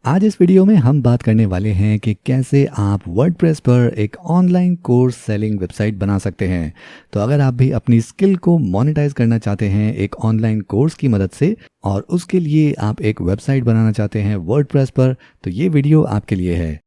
आज इस वीडियो में हम बात करने वाले हैं कि कैसे आप वर्डप्रेस पर एक ऑनलाइन कोर्स सेलिंग वेबसाइट बना सकते हैं। तो अगर आप भी अपनी स्किल को मोनेटाइज करना चाहते हैं एक ऑनलाइन कोर्स की मदद से और उसके लिए आप एक वेबसाइट बनाना चाहते हैं वर्डप्रेस पर, तो ये वीडियो आपके लिए है।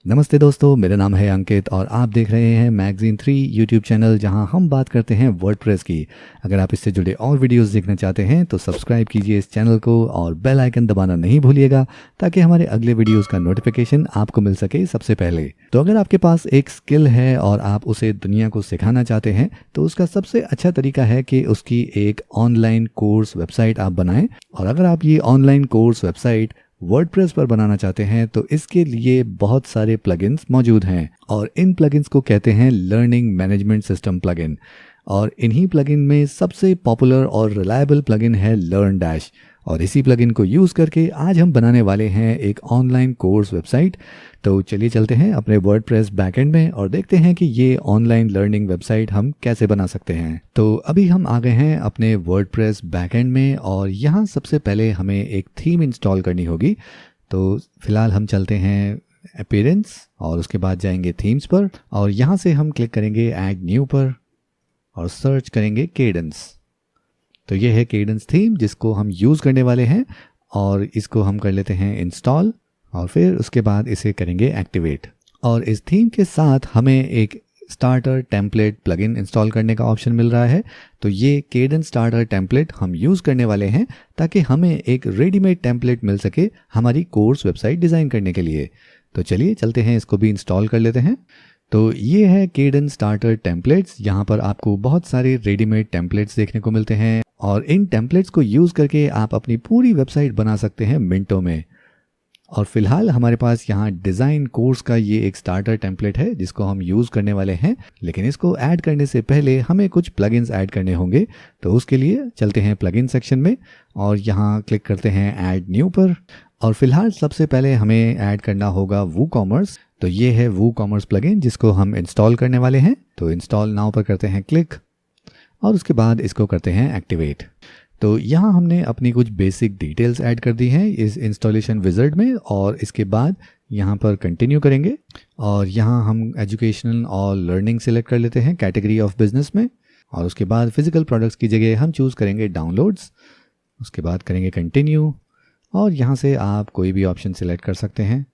नमस्ते दोस्तों, मेरा नाम है अंकित और आप देख रहे हैं मैगजीन 3 यूट्यूब चैनल, जहां हम बात करते हैं वर्डप्रेस की। अगर आप इससे जुड़े और वीडियोस देखना चाहते हैं तो सब्सक्राइब कीजिए इस चैनल को और बेल आइकन दबाना नहीं भूलिएगा ताकि हमारे अगले वीडियोस का नोटिफिकेशन आपको मिल सके सबसे पहले। तो अगर आपके पास एक स्किल है और आप उसे दुनिया को सिखाना चाहते हैं तो उसका सबसे अच्छा तरीका है कि उसकी एक ऑनलाइन कोर्स वेबसाइट आप बनाएं। और अगर आप ये ऑनलाइन कोर्स वेबसाइट वर्डप्रेस पर बनाना चाहते हैं तो इसके लिए बहुत सारे प्लगइन्स मौजूद हैं और इन प्लगइन्स को कहते हैं लर्निंग मैनेजमेंट सिस्टम प्लगइन। और इन्हीं प्लगइन में सबसे पॉपुलर और रिलायबल प्लगइन है लर्नडैश। और इसी प्लगइन को यूज़ करके आज हम बनाने वाले हैं एक ऑनलाइन कोर्स वेबसाइट। तो चलिए चलते हैं अपने वर्डप्रेस बैकएंड में और देखते हैं कि ये ऑनलाइन लर्निंग वेबसाइट हम कैसे बना सकते हैं। तो अभी हम आ गए हैं अपने वर्डप्रेस बैकएंड में और यहाँ सबसे पहले हमें एक थीम इंस्टॉल करनी होगी। तो फिलहाल हम चलते हैं अपीयरेंस और उसके बाद जाएंगे थीम्स पर और यहाँ से हम क्लिक करेंगे ऐड न्यू पर और सर्च करेंगे केडेंस। तो ये है केडेंस थीम जिसको हम यूज़ करने वाले हैं और इसको हम कर लेते हैं इंस्टॉल और फिर उसके बाद इसे करेंगे एक्टिवेट। और इस थीम के साथ हमें एक स्टार्टर टेम्पलेट प्लगइन इंस्टॉल करने का ऑप्शन मिल रहा है। तो ये केडेंस स्टार्टर टेम्पलेट हम यूज़ करने वाले हैं ताकि हमें एक रेडीमेड टेम्पलेट मिल सके हमारी कोर्स वेबसाइट डिज़ाइन करने के लिए। तो चलिए चलते हैं, इसको भी इंस्टॉल कर लेते हैं। तो ये है केडेंस स्टार्टर टेम्पलेट्स। यहाँ पर आपको बहुत सारे रेडीमेड टेम्पलेट्स देखने को मिलते हैं और इन टेम्पलेट्स को यूज़ करके आप अपनी पूरी वेबसाइट बना सकते हैं मिनटों में। और फिलहाल हमारे पास यहाँ डिज़ाइन कोर्स का ये एक स्टार्टर टेम्पलेट है जिसको हम यूज़ करने वाले हैं, लेकिन इसको ऐड करने से पहले हमें कुछ प्लगइन्स ऐड करने होंगे। तो उसके लिए चलते हैं प्लगइन सेक्शन में और यहाँ क्लिक करते हैं ऐड न्यू पर। और फिलहाल सबसे पहले हमें ऐड करना होगा वूकॉमर्स। तो ये है वूकॉमर्स प्लगइन जिसको हम इंस्टॉल करने वाले हैं। तो इंस्टॉल नाउ पर करते हैं क्लिक और उसके बाद इसको करते हैं एक्टिवेट। तो यहाँ हमने अपनी कुछ बेसिक डिटेल्स ऐड कर दी हैं इस इंस्टॉलेशन विज़ार्ड में और इसके बाद यहाँ पर कंटिन्यू करेंगे और यहाँ हम एजुकेशनल और लर्निंग सेलेक्ट कर लेते हैं कैटेगरी ऑफ बिजनेस में। और उसके बाद फिजिकल प्रोडक्ट्स की जगह हम चूज़ करेंगे डाउनलोड्स। उसके बाद करेंगे कंटिन्यू और यहाँ से आप कोई भी ऑप्शन सेलेक्ट कर सकते हैं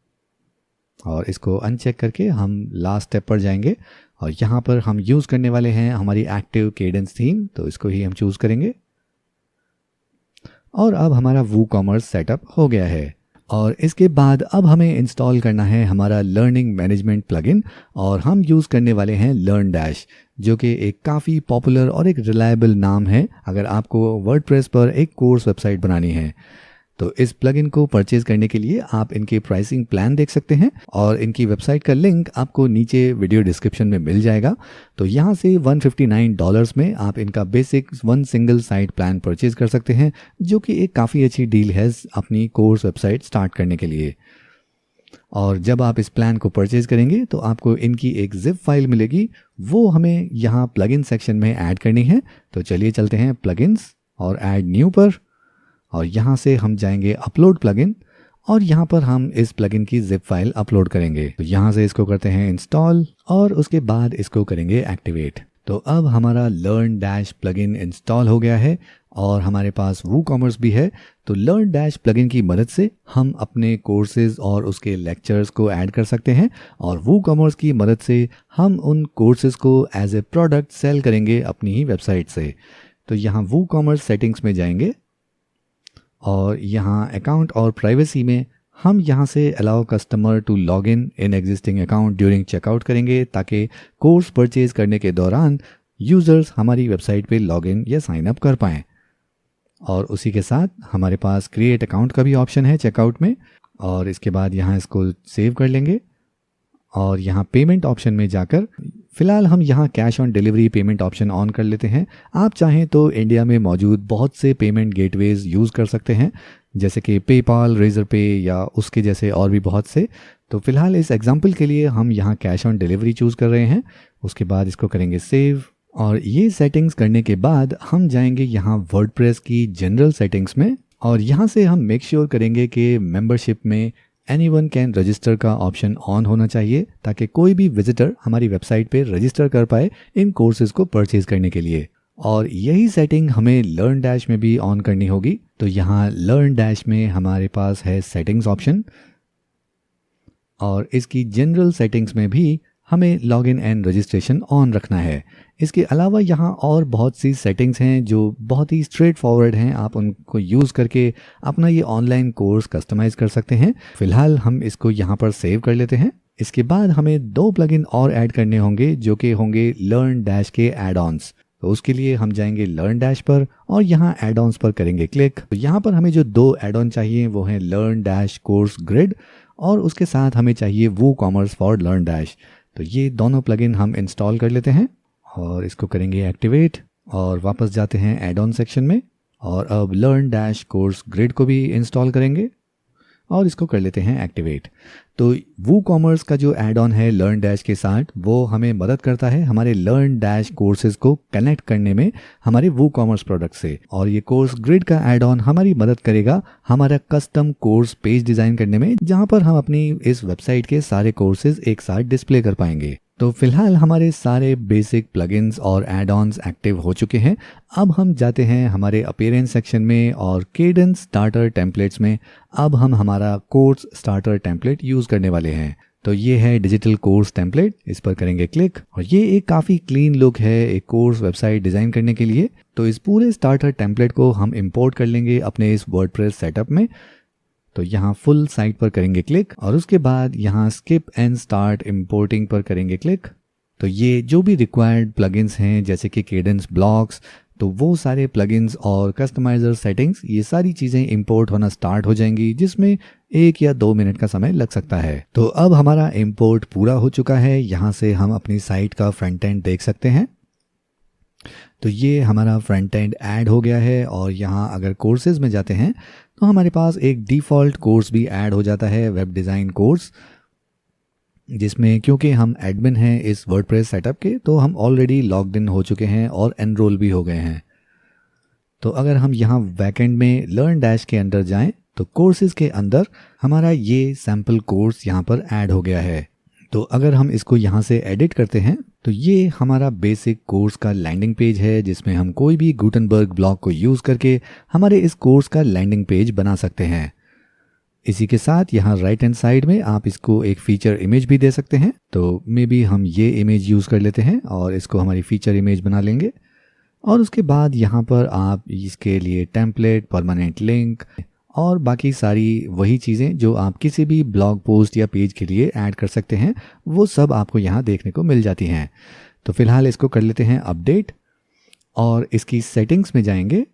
और इसको अनचेक करके हम लास्ट स्टेप पर जाएंगे और यहाँ पर हम यूज़ करने वाले हैं हमारी एक्टिव केडेंस थीम। तो इसको ही हम चूज़ करेंगे और अब हमारा वूकॉमर्स सेटअप हो गया है। और इसके बाद अब हमें इंस्टॉल करना है हमारा लर्निंग मैनेजमेंट प्लगइन और हम यूज़ करने वाले हैं लर्नडैश, जो कि एक काफ़ी पॉपुलर और एक रिलायबल नाम है अगर आपको वर्डप्रेस पर एक कोर्स वेबसाइट बनानी है। तो इस प्लगइन को परचेज करने के लिए आप इनके प्राइसिंग प्लान देख सकते हैं और इनकी वेबसाइट का लिंक आपको नीचे वीडियो डिस्क्रिप्शन में मिल जाएगा। तो यहाँ से $159 में आप इनका basic one single site plan purchase कर सकते हैं, जो कि एक काफ़ी अच्छी डील है अपनी कोर्स वेबसाइट स्टार्ट करने के लिए। और जब आप इस प्लान को परचेज करेंगे तो आपको इनकी एक जिप फाइल मिलेगी, वो हमें यहाँ प्लगइन सेक्शन में ऐड करनी है। तो चलिए चलते हैं प्लगइन्स और ऐड न्यू पर और यहाँ से हम जाएंगे अपलोड प्लगइन और यहाँ पर हम इस प्लगइन की जिप फाइल अपलोड करेंगे। तो यहाँ से इसको करते हैं इंस्टॉल और उसके बाद इसको करेंगे एक्टिवेट। तो अब हमारा लर्नडैश प्लगइन इंस्टॉल हो गया है और हमारे पास वूकॉमर्स भी है। तो लर्नडैश प्लगइन की मदद से हम अपने कोर्सेज और उसके लेक्चर्स को ऐड कर सकते हैं और वूकॉमर्स की मदद से हम उन कोर्सेज को एज ए प्रोडक्ट सेल करेंगे अपनी ही वेबसाइट से। तो यहाँ वूकॉमर्स सेटिंग्स में जाएंगे और यहाँ अकाउंट और प्राइवेसी में हम यहाँ से allow customer to log in existing account during checkout करेंगे ताकि कोर्स परचेज करने के दौरान यूज़र्स हमारी वेबसाइट पे लॉग इन या साइन अप कर पाएँ। और उसी के साथ हमारे पास क्रिएट अकाउंट का भी ऑप्शन है चेकआउट में और इसके बाद यहाँ इसको सेव कर लेंगे और यहाँ पेमेंट ऑप्शन में जाकर फ़िलहाल हम यहाँ cash on delivery payment option on कर लेते हैं। आप चाहें तो इंडिया में मौजूद बहुत से पेमेंट गेटवेज यूज़ कर सकते हैं जैसे कि पेपाल, रेजर पे या उसके जैसे और भी बहुत से। तो फ़िलहाल इस एग्जांपल के लिए हम यहाँ कैश ऑन डिलीवरी चूज़ कर रहे हैं। उसके बाद इसको करेंगे सेव और ये सेटिंग्स करने के बाद हम जाएंगे यहाँ वर्डप्रेस की जनरल सेटिंग्स में, और यहाँ से हम मेक श्योर करेंगे कि मेंबरशिप में एनीवन कैन रजिस्टर का ऑप्शन ऑन होना चाहिए, ताकि कोई भी विजिटर हमारी वेबसाइट पे रजिस्टर कर पाए इन कोर्सेज़ को परचेज करने के लिए। और यही सेटिंग हमें लर्न डैश में भी ऑन करनी होगी। तो यहाँ लर्न डैश में हमारे पास है सेटिंग्स ऑप्शन, और इसकी जनरल सेटिंग्स में भी हमें लॉगिन एंड रजिस्ट्रेशन ऑन रखना है। इसके अलावा यहाँ और बहुत सी सेटिंग्स हैं जो बहुत ही स्ट्रेट फॉरवर्ड हैं, आप उनको यूज़ करके अपना ये ऑनलाइन कोर्स कस्टमाइज़ कर सकते हैं। फ़िलहाल हम इसको यहाँ पर सेव कर लेते हैं। इसके बाद हमें 2 प्लगइन और ऐड करने होंगे जो कि होंगे लर्न डैश के एड ऑन्स। तो उसके लिए हम जाएंगे लर्न डैश पर और यहाँ एड ऑन्स पर करेंगे क्लिक। तो यहाँ पर हमें जो 2 एड ऑन चाहिए वो हैं लर्न डैश कोर्स ग्रिड, और उसके साथ हमें चाहिए वूकॉमर्स फॉर लर्न डैश। तो ये दोनों प्लगइन हम इंस्टॉल कर लेते हैं और इसको करेंगे एक्टिवेट, और वापस जाते हैं एड ऑन सेक्शन में, और अब लर्न डैश कोर्स ग्रिड को भी इंस्टॉल करेंगे और इसको कर लेते हैं एक्टिवेट। तो वूकॉमर्स का जो एड ऑन है लर्न डैश के साथ, वो हमें मदद करता है हमारे लर्न डैश कोर्सेज को कनेक्ट करने में हमारे वूकॉमर्स प्रोडक्ट से। और ये कोर्स ग्रिड का एड ऑन हमारी मदद करेगा हमारा कस्टम कोर्स पेज डिज़ाइन करने में, जहाँ पर हम अपनी इस वेबसाइट के सारे कोर्सेज एक साथ डिस्प्ले कर पाएंगे। तो फिलहाल हमारे सारे बेसिक प्लगइन्स और एड ऑन्स एक्टिव हो चुके हैं। अब हम जाते हैं हमारे अपीयरेंस सेक्शन में और केडेंस स्टार्टर टेम्पलेट्स में। अब हम हमारा कोर्स स्टार्टर टेम्पलेट यूज़ करने वाले हैं। तो ये है डिजिटल कोर्स टेम्पलेट, इस पर करेंगे क्लिक, और ये एक काफ़ी क्लीन लुक है एक कोर्स वेबसाइट डिज़ाइन करने के लिए। तो इस पूरे स्टार्टर टेम्पलेट को हम इंपोर्ट कर लेंगे अपने इस वर्डप्रेस सेटअप में। तो यहाँ फुल साइट पर करेंगे क्लिक, और उसके बाद यहाँ स्किप एंड स्टार्ट इंपोर्टिंग पर करेंगे क्लिक। तो ये जो भी रिक्वायर्ड प्लगइन्स हैं जैसे कि केडेंस ब्लॉक्स, तो वो सारे प्लगइन्स और कस्टमाइजर सेटिंग्स, ये सारी चीज़ें इंपोर्ट होना स्टार्ट हो जाएंगी, जिसमें 1 या 2 मिनट का समय लग सकता है। तो अब हमारा इंपोर्ट पूरा हो चुका है। यहाँ से हम अपनी साइट का फ्रंट एंड देख सकते हैं। तो ये हमारा फ्रंट एंड ऐड हो गया है, और यहाँ अगर कोर्सेज में जाते हैं तो हमारे पास एक डिफ़ॉल्ट कोर्स भी ऐड हो जाता है, वेब डिज़ाइन कोर्स, जिसमें क्योंकि हम एडमिन हैं इस वर्डप्रेस सेटअप के, तो हम ऑलरेडी लॉग्ड इन हो चुके हैं और एनरोल भी हो गए हैं। तो अगर हम यहाँ बैकएंड में लर्न डैश के अंदर जाएं तो कोर्सेज के अंदर हमारा ये सैम्पल कोर्स यहाँ पर ऐड हो गया है। तो अगर हम इसको यहाँ से एडिट करते हैं तो ये हमारा बेसिक कोर्स का लैंडिंग पेज है, जिसमें हम कोई भी गुटेनबर्ग ब्लॉक को यूज़ करके हमारे इस कोर्स का लैंडिंग पेज बना सकते हैं। इसी के साथ यहाँ राइट हैंड साइड में आप इसको एक फीचर इमेज भी दे सकते हैं। तो मे बी हम ये इमेज यूज़ कर लेते हैं और इसको हमारी फीचर इमेज बना लेंगे। और उसके बाद यहाँ पर आप इसके लिए टेम्पलेट, परमानेंट लिंक और बाकी सारी वही चीज़ें जो आप किसी भी ब्लॉग पोस्ट या पेज के लिए ऐड कर सकते हैं, वो सब आपको यहाँ देखने को मिल जाती हैं। तो फिलहाल इसको कर लेते हैं अपडेट, और इसकी सेटिंग्स में जाएंगे,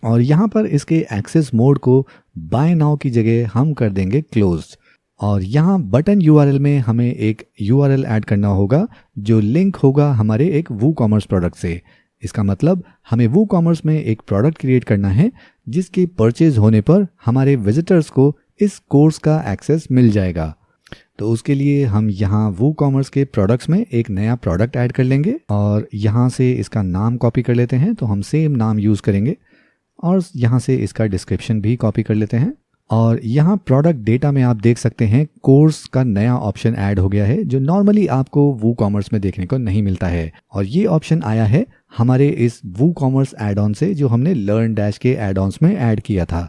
और यहाँ पर इसके एक्सेस मोड को बाय नाउ की जगह हम कर देंगे क्लोज्ड। और यहाँ बटन यूआरएल में हमें एक यूआरएल ऐड करना होगा जो लिंक होगा हमारे एक वूकॉमर्स प्रोडक्ट से। इसका मतलब हमें वूकॉमर्स में एक प्रोडक्ट क्रिएट करना है जिसकी परचेज होने पर हमारे विजिटर्स को इस कोर्स का एक्सेस मिल जाएगा। तो उसके लिए हम यहाँ वूकॉमर्स के प्रोडक्ट्स में एक नया प्रोडक्ट ऐड कर लेंगे, और यहाँ से इसका नाम कॉपी कर लेते हैं। तो हम सेम नाम यूज़ करेंगे, और यहाँ से इसका डिस्क्रिप्शन भी कॉपी कर लेते हैं। और यहाँ प्रोडक्ट डेटा में आप देख सकते हैं कोर्स का नया ऑप्शन ऐड हो गया है, जो नॉर्मली आपको वूकॉमर्स में देखने को नहीं मिलता है। और ये ऑप्शन आया है हमारे इस वूकॉमर्स एड ऑन से, जो हमने लर्न डैश के एड ऑन्स में ऐड किया था।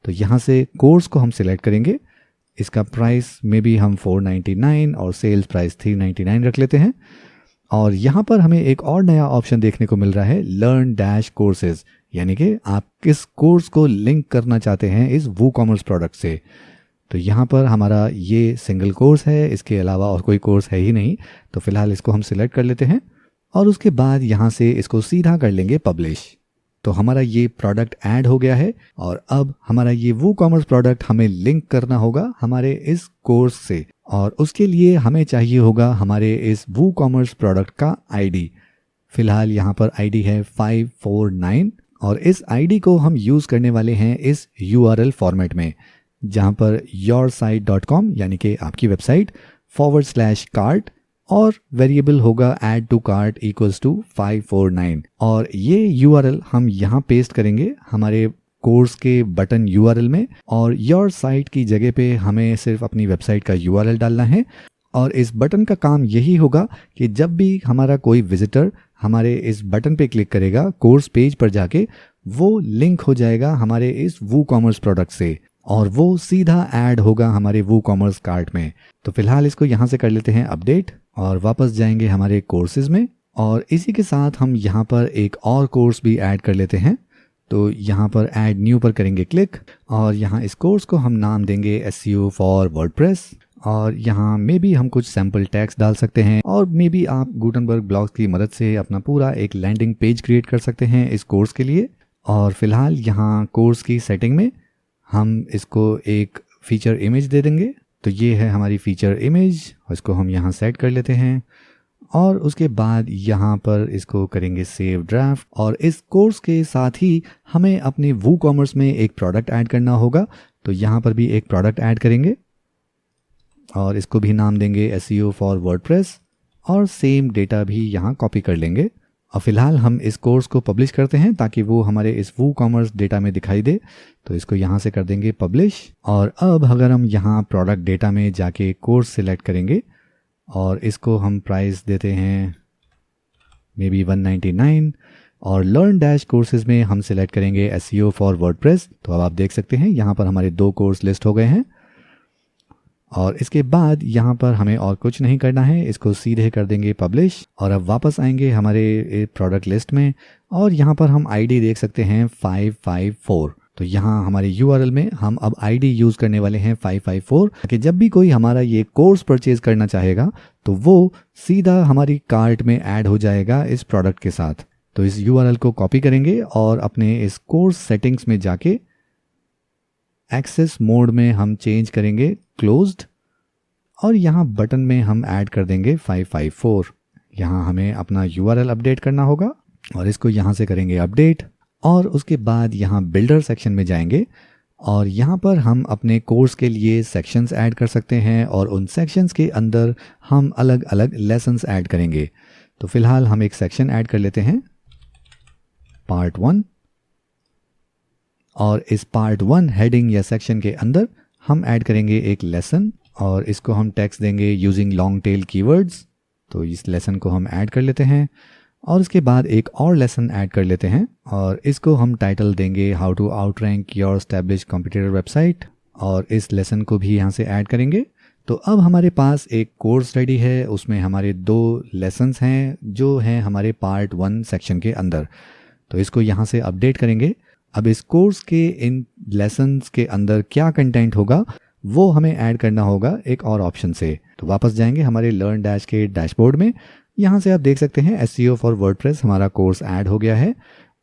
तो यहाँ से कोर्स को हम सिलेक्ट करेंगे। इसका प्राइस में भी हम 499 और सेल्स प्राइस 399 रख लेते हैं। और यहाँ पर हमें एक और नया ऑप्शन देखने को मिल रहा है, लर्न डैश कोर्सेज, यानी कि आप किस कोर्स को लिंक करना चाहते हैं इस वूकॉमर्स प्रोडक्ट से। तो यहाँ पर हमारा ये सिंगल कोर्स है, इसके अलावा और कोई कोर्स है ही नहीं। तो फिलहाल इसको हम सिलेक्ट कर लेते हैं, और उसके बाद यहाँ से इसको सीधा कर लेंगे पब्लिश। तो हमारा ये प्रोडक्ट ऐड हो गया है, और अब हमारा ये वूकॉमर्स प्रोडक्ट हमें लिंक करना होगा हमारे इस कोर्स से, और उसके लिए हमें चाहिए होगा हमारे इस वूकॉमर्स प्रोडक्ट का आईडी। फिलहाल यहाँ पर आईडी है 549, और इस आईडी को हम यूज़ करने वाले हैं इस यूआरएल फॉर्मेट में, जहाँ पर yoursite.com यानी कि आपकी वेबसाइट /cart और वेरिएबल होगा add to cart equals to 549 और ये यूआरएल हम यहाँ पेस्ट करेंगे हमारे कोर्स के बटन यूआरएल में और योर साइट की जगह पे हमें सिर्फ अपनी वेबसाइट का यूआरएल डालना है। और इस बटन का काम यही होगा कि जब भी हमारा कोई विजिटर हमारे इस बटन पे क्लिक करेगा कोर्स पेज पर जाके, वो लिंक हो जाएगा हमारे इस वूकॉमर्स प्रोडक्ट से और वो सीधा ऐड होगा हमारे वूकॉमर्स कार्ट में। तो फिलहाल इसको यहाँ से कर लेते हैं अपडेट और वापस जाएंगे हमारे कोर्सेज में और इसी के साथ हम यहाँ पर एक और कोर्स भी ऐड कर लेते हैं। तो यहाँ पर ऐड न्यू पर करेंगे क्लिक और यहाँ इस कोर्स को हम नाम देंगे SEO फॉर वर्डप्रेस और यहाँ मे बी हम कुछ सैम्पल टैग्स डाल सकते हैं और मे बी आप गुटनबर्ग ब्लॉग्स की मदद से अपना पूरा एक लैंडिंग पेज क्रिएट कर सकते हैं इस कोर्स के लिए। और फिलहाल यहाँ कोर्स की सेटिंग में हम इसको एक फीचर इमेज दे देंगे। तो ये है हमारी फीचर इमेज और इसको हम यहाँ सेट कर लेते हैं और उसके बाद यहाँ पर इसको करेंगे सेव ड्राफ्ट और इस कोर्स के साथ ही हमें अपने वूकॉमर्स में एक प्रोडक्ट ऐड करना होगा। तो यहाँ पर भी एक प्रोडक्ट ऐड करेंगे और इसको भी नाम देंगे SEO फॉर वर्डप्रेस और सेम डेटा भी यहाँ कॉपी कर लेंगे। और फिलहाल हम इस कोर्स को पब्लिश करते हैं ताकि वो हमारे इस वूकॉमर्स डेटा में दिखाई दे। तो इसको यहाँ से कर देंगे पब्लिश और अब अगर हम यहाँ प्रोडक्ट डेटा में जाके कोर्स सिलेक्ट करेंगे और इसको हम प्राइस देते हैं मे बी 199 और लर्न डैश कोर्सेज में हम सिलेक्ट करेंगे SEO फॉर वर्डप्रेस। तो अब आप देख सकते हैं यहाँ पर हमारे 2 कोर्स लिस्ट हो गए हैं और इसके बाद यहाँ पर हमें और कुछ नहीं करना है, इसको सीधे कर देंगे पब्लिश और अब वापस आएंगे हमारे प्रोडक्ट लिस्ट में और यहाँ पर हम आईडी देख सकते हैं 554। तो यहाँ हमारे यूआरएल में हम अब आईडी यूज़ करने वाले हैं 554 कि जब भी कोई हमारा ये कोर्स परचेज करना चाहेगा तो वो सीधा हमारी कार्ट में ऐड हो जाएगा इस प्रोडक्ट के साथ। तो इस यूआरएल को कॉपी करेंगे और अपने इस कोर्स सेटिंग्स में जाके एक्सेस मोड में हम चेंज करेंगे क्लोज्ड और यहाँ बटन में हम ऐड कर देंगे 554। यहाँ हमें अपना यूआरएल अपडेट करना होगा और इसको यहाँ से करेंगे अपडेट और उसके बाद यहाँ बिल्डर सेक्शन में जाएंगे और यहाँ पर हम अपने कोर्स के लिए सेक्शंस ऐड कर सकते हैं और उन सेक्शंस के अंदर हम अलग अलग लेसन्स ऐड करेंगे। तो फिलहाल हम एक सेक्शन ऐड कर लेते हैं पार्ट 1 और इस पार्ट 1 हेडिंग या सेक्शन के अंदर हम ऐड करेंगे एक लेसन और इसको हम टेक्स्ट देंगे यूजिंग लॉन्ग टेल कीवर्ड्स। तो इस लेसन को हम ऐड कर लेते हैं और उसके बाद एक और लेसन ऐड कर लेते हैं और इसको हम टाइटल देंगे how to outrank your establish competitor website और इस लेसन को भी यहाँ से ऐड करेंगे। तो अब हमारे पास एक कोर्स रेडी है, उसमें हमारे 2 लेसन्स हैं जो हैं हमारे पार्ट 1 सेक्शन के अंदर। तो इसको यहाँ से अपडेट करेंगे। अब इस कोर्स के इन लेसन्स के अंदर क्या कंटेंट होगा वो हमें ऐड करना होगा एक और ऑप्शन से। तो वापस जाएंगे हमारे लर्न डैश के डैशबोर्ड में, यहाँ से आप देख सकते हैं SEO फॉर वर्डप्रेस हमारा कोर्स ऐड हो गया है।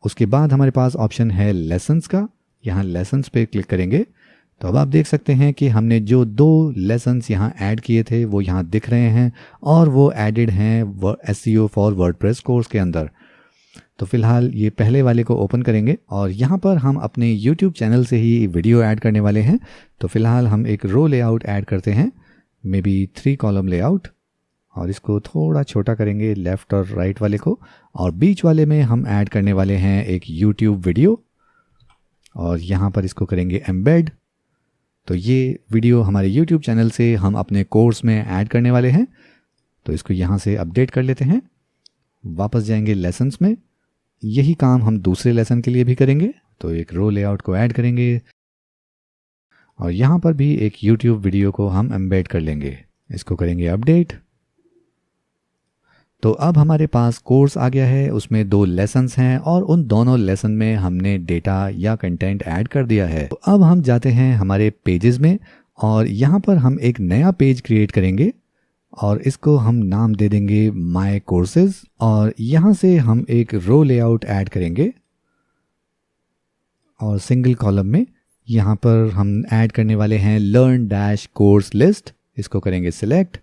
उसके बाद हमारे पास ऑप्शन है लेसन्स का, यहाँ लेसन्स पे क्लिक करेंगे तो अब आप देख सकते हैं कि हमने जो 2 लेसन्स यहाँ ऐड किए थे वो यहाँ दिख रहे हैं और वो एडेड हैं SEO फॉर वर्डप्रेस कोर्स के अंदर। तो फिलहाल ये पहले वाले को ओपन करेंगे और यहाँ पर हम अपने YouTube चैनल से ही वीडियो ऐड करने वाले हैं। तो फिलहाल हम एक रो लेआउट ऐड करते हैं, मे बी 3 कॉलम लेआउट और इसको थोड़ा छोटा करेंगे लेफ़्ट और राइट वाले को और बीच वाले में हम ऐड करने वाले हैं एक YouTube वीडियो और यहाँ पर इसको करेंगे एम्बेड। तो ये वीडियो हमारे YouTube चैनल से हम अपने कोर्स में ऐड करने वाले हैं। तो इसको यहाँ से अपडेट कर लेते हैं, वापस जाएंगे लेसन्स में, यही काम हम दूसरे लेसन के लिए भी करेंगे। तो एक रो लेआउट को ऐड करेंगे और यहाँ पर भी एक YouTube वीडियो को हम एम्बेड कर लेंगे, इसको करेंगे अपडेट। तो अब हमारे पास कोर्स आ गया है, उसमें 2 लेसन्स हैं और उन दोनों लेसन में हमने डेटा या कंटेंट ऐड कर दिया है। तो अब हम जाते हैं हमारे पेजेस में और यहाँ पर हम एक नया पेज क्रिएट करेंगे और इसको हम नाम दे देंगे माय कोर्सेज और यहाँ से हम एक रो लेआउट ऐड करेंगे और सिंगल कॉलम में यहाँ पर हम ऐड करने वाले हैं लर्न डैश कोर्स लिस्ट, इसको करेंगे सिलेक्ट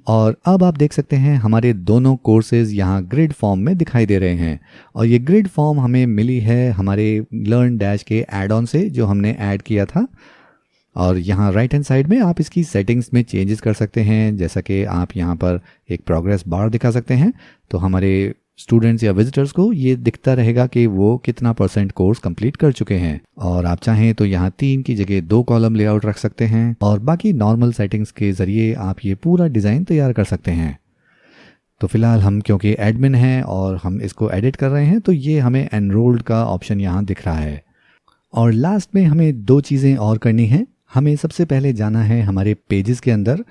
और अब आप देख सकते हैं हमारे दोनों कोर्सेज यहाँ ग्रिड फॉर्म में दिखाई दे रहे हैं और ये ग्रिड फॉर्म हमें मिली है हमारे लर्न डैश के एड ऑन से जो हमने ऐड किया था। और यहाँ राइट हैंड साइड में आप इसकी सेटिंग्स में चेंजेस कर सकते हैं, जैसा कि आप यहाँ पर एक प्रोग्रेस बार दिखा सकते हैं। तो हमारे स्टूडेंट्स या विजिटर्स को ये दिखता रहेगा कि वो कितना % कोर्स कंप्लीट कर चुके हैं। और आप चाहें तो यहाँ 3 की जगह 2 कॉलम लेआउट रख सकते हैं और बाकी नॉर्मल सेटिंग्स के ज़रिए आप ये पूरा डिज़ाइन तैयार कर सकते हैं। तो फिलहाल हम क्योंकि एडमिन हैं और हम इसको एडिट कर रहे हैं, तो ये हमें एनरोल्ड का ऑप्शन यहाँ दिख रहा है। और लास्ट में हमें 2 चीज़ें और करनी हैं। हमें सबसे पहले जाना है हमारे पेजेस के अंदर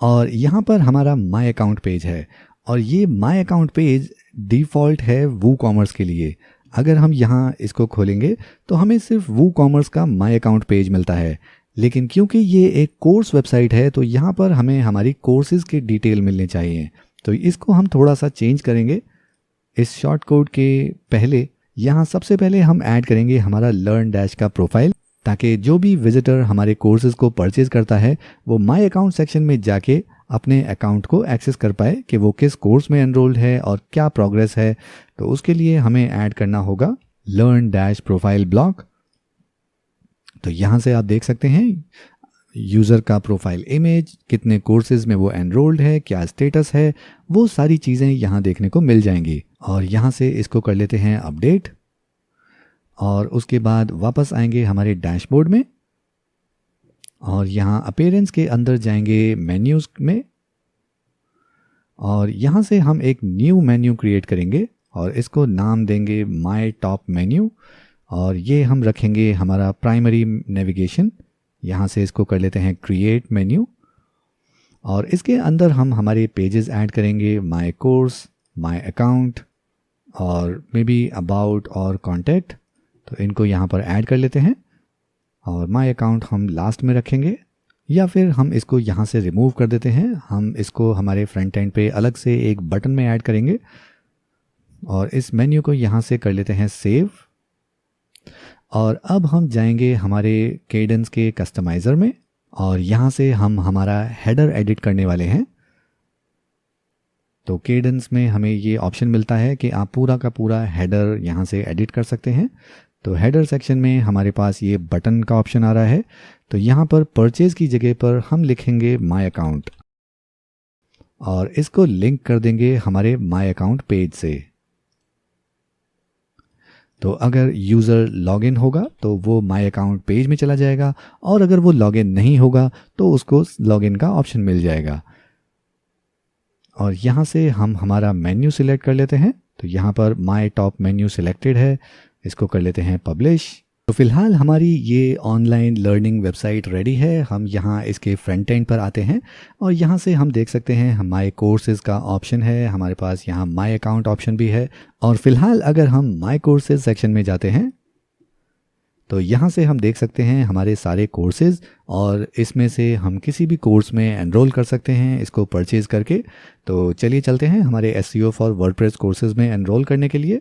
और यहाँ पर हमारा माय अकाउंट पेज है और ये माय अकाउंट पेज डिफ़ॉल्ट है वूकॉमर्स के लिए। अगर हम यहाँ इसको खोलेंगे तो हमें सिर्फ वूकॉमर्स का माय अकाउंट पेज मिलता है, लेकिन क्योंकि ये एक कोर्स वेबसाइट है तो यहाँ पर हमें हमारी कोर्सेज़ की डिटेल मिलनी चाहिए। तो इसको हम थोड़ा सा चेंज करेंगे। इस शॉर्ट कोड के पहले यहाँ सबसे पहले हम ऐड करेंगे हमारा लर्न डैश का प्रोफाइल, ताकि जो भी विजिटर हमारे कोर्सेज़ को परचेज़ करता है वो माय अकाउंट सेक्शन में जाके अपने अकाउंट को एक्सेस कर पाए कि वो किस कोर्स में एनरोल्ड है और क्या प्रोग्रेस है। तो उसके लिए हमें ऐड करना होगा लर्न डैश प्रोफाइल ब्लॉक। तो यहाँ से आप देख सकते हैं यूज़र का प्रोफाइल इमेज, कितने कोर्सेज़ में वो एनरोल्ड है, क्या स्टेटस है, वो सारी चीज़ें यहाँ देखने को मिल जाएंगी। और यहाँ से इसको कर लेते हैं अपडेट और उसके बाद वापस आएंगे हमारे डैशबोर्ड में और यहाँ अपीयरेंस के अंदर जाएंगे मेन्यूज़ में और यहाँ से हम एक न्यू मेन्यू क्रिएट करेंगे और इसको नाम देंगे माय टॉप मेन्यू और ये हम रखेंगे हमारा प्राइमरी नेविगेशन। यहाँ से इसको कर लेते हैं क्रिएट मेन्यू और इसके अंदर हम हमारे पेजेस ऐड करेंगे, माय कोर्स, माय अकाउंट और मे बी अबाउट और कॉन्टैक्ट। तो इनको यहाँ पर ऐड कर लेते हैं और माय अकाउंट हम लास्ट में रखेंगे या फिर हम इसको यहाँ से रिमूव कर देते हैं। हम इसको हमारे फ्रंट एंड पे अलग से एक बटन में ऐड करेंगे और इस मेन्यू को यहाँ से कर लेते हैं सेव। और अब हम जाएंगे हमारे केडेंस के कस्टमाइज़र में और यहाँ से हम हमारा हेडर एडिट करने वाले हैं। तो केडेंस में हमें ये ऑप्शन मिलता है कि आप पूरा का पूरा हेडर यहाँ से एडिट कर सकते हैं। तो हेडर सेक्शन में हमारे पास ये बटन का ऑप्शन आ रहा है। तो यहाँ पर परचेज़ की जगह पर हम लिखेंगे माय अकाउंट और इसको लिंक कर देंगे हमारे माय अकाउंट पेज से। तो अगर यूज़र लॉगिन होगा तो वो माय अकाउंट पेज में चला जाएगा और अगर वो लॉगिन नहीं होगा तो उसको लॉगिन का ऑप्शन मिल जाएगा। और यहाँ से हम हमारा मेन्यू सिलेक्ट कर लेते हैं। तो यहाँ पर माय टॉप मेन्यू सिलेक्टेड है, इसको कर लेते हैं पब्लिश। तो फिलहाल हमारी ये ऑनलाइन लर्निंग वेबसाइट रेडी है। हम यहाँ इसके फ्रंट एंड पर आते हैं और यहाँ से हम देख सकते हैं माय कोर्सेज़ का ऑप्शन है, हमारे पास यहाँ माय अकाउंट ऑप्शन भी है। और फिलहाल अगर हम माय कोर्सेज़ सेक्शन में जाते हैं तो यहाँ से हम देख सकते हैं हमारे सारे कोर्सेज़ और इसमें से हम किसी भी कोर्स में एनरोल कर सकते हैं इसको परचेज़ करके। तो चलिए चलते हैं हमारे SEO फॉर वर्डप्रेस कोर्सेज़ में एनरोल करने के लिए।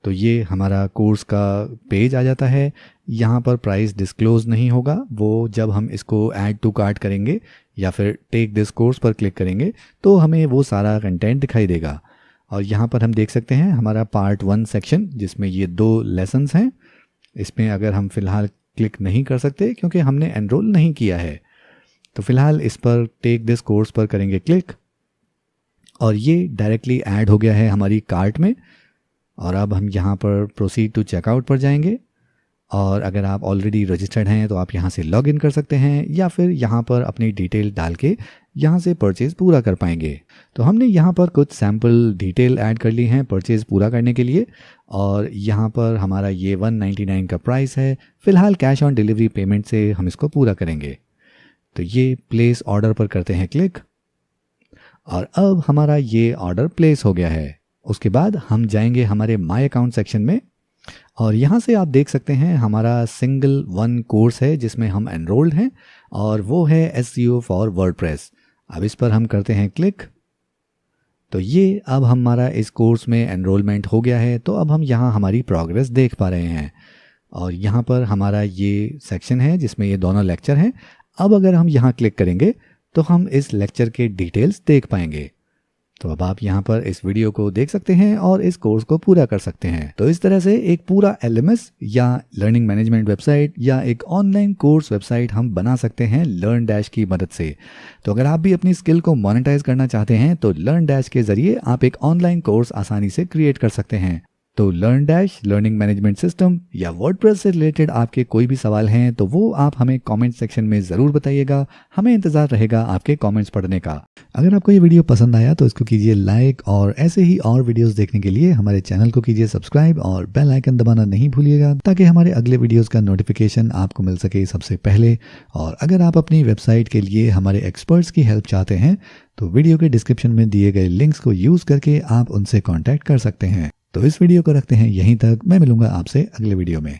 तो ये हमारा कोर्स का पेज आ जाता है। यहाँ पर प्राइस डिस्क्लोज नहीं होगा, वो जब हम इसको ऐड टू कार्ट करेंगे या फिर टेक दिस कोर्स पर क्लिक करेंगे तो हमें वो सारा कंटेंट दिखाई देगा। और यहाँ पर हम देख सकते हैं हमारा पार्ट 1 सेक्शन जिसमें ये 2 लेसन्स हैं। इसमें अगर हम फ़िलहाल क्लिक नहीं कर सकते क्योंकि हमने एनरोल नहीं किया है, तो फ़िलहाल इस पर टेक दिस कोर्स पर करेंगे क्लिक और ये डायरेक्टली ऐड हो गया है हमारी कार्ट में। और अब हम यहाँ पर प्रोसीड टू चेकआउट पर जाएंगे और अगर आप ऑलरेडी रजिस्टर्ड हैं तो आप यहाँ से लॉग इन कर सकते हैं या फिर यहाँ पर अपनी डिटेल डाल के यहाँ से परचेज़ पूरा कर पाएंगे। तो हमने यहाँ पर कुछ सैम्पल डिटेल ऐड कर ली हैं परचेज़ पूरा करने के लिए और यहाँ पर हमारा ये 199 का प्राइस है। फ़िलहाल कैश ऑन डिलीवरी पेमेंट से हम इसको पूरा करेंगे। तो ये प्लेस ऑर्डर पर करते हैं क्लिक और अब हमारा ये ऑर्डर प्लेस हो गया है। उसके बाद हम जाएंगे हमारे माय अकाउंट सेक्शन में और यहाँ से आप देख सकते हैं हमारा सिंगल 1 कोर्स है जिसमें हम एनरोल्ड हैं और वो है SEO फॉर वर्डप्रेस। अब इस पर हम करते हैं क्लिक। तो ये अब हमारा इस कोर्स में एनरोलमेंट हो गया है। तो अब हम यहाँ हमारी प्रोग्रेस देख पा रहे हैं और यहाँ पर हमारा ये सेक्शन है जिसमें ये दोनों लेक्चर हैं। अब अगर हम यहाँ क्लिक करेंगे तो हम इस लेक्चर के डिटेल्स देख पाएंगे। तो अब आप यहाँ पर इस वीडियो को देख सकते हैं और इस कोर्स को पूरा कर सकते हैं। तो इस तरह से एक पूरा एलएमएस या लर्निंग मैनेजमेंट वेबसाइट या एक ऑनलाइन कोर्स वेबसाइट हम बना सकते हैं लर्न डैश की मदद से। तो अगर आप भी अपनी स्किल को मोनेटाइज करना चाहते हैं तो लर्न डैश के जरिए आप एक ऑनलाइन कोर्स आसानी से क्रिएट कर सकते हैं। तो learn dash, learning management system या वर्डप्रेस से रिलेटेड आपके कोई भी सवाल हैं तो वो आप हमें कमेंट सेक्शन में ज़रूर बताइएगा। हमें इंतज़ार रहेगा आपके कमेंट्स पढ़ने का। अगर आपको ये वीडियो पसंद आया तो इसको कीजिए लाइक और ऐसे ही और वीडियोस देखने के लिए हमारे चैनल को कीजिए सब्सक्राइब और बेल आइकन दबाना नहीं भूलिएगा ताकि हमारे अगले वीडियोस का नोटिफिकेशन आपको मिल सके सबसे पहले। और अगर आप अपनी वेबसाइट के लिए हमारे एक्सपर्ट्स की हेल्प चाहते हैं तो वीडियो के डिस्क्रिप्शन में दिए गए लिंक्स को यूज़ करके आप उनसे कॉन्टैक्ट कर सकते हैं। तो इस वीडियो को रखते हैं यहीं तक। मैं मिलूंगा आपसे अगले वीडियो में।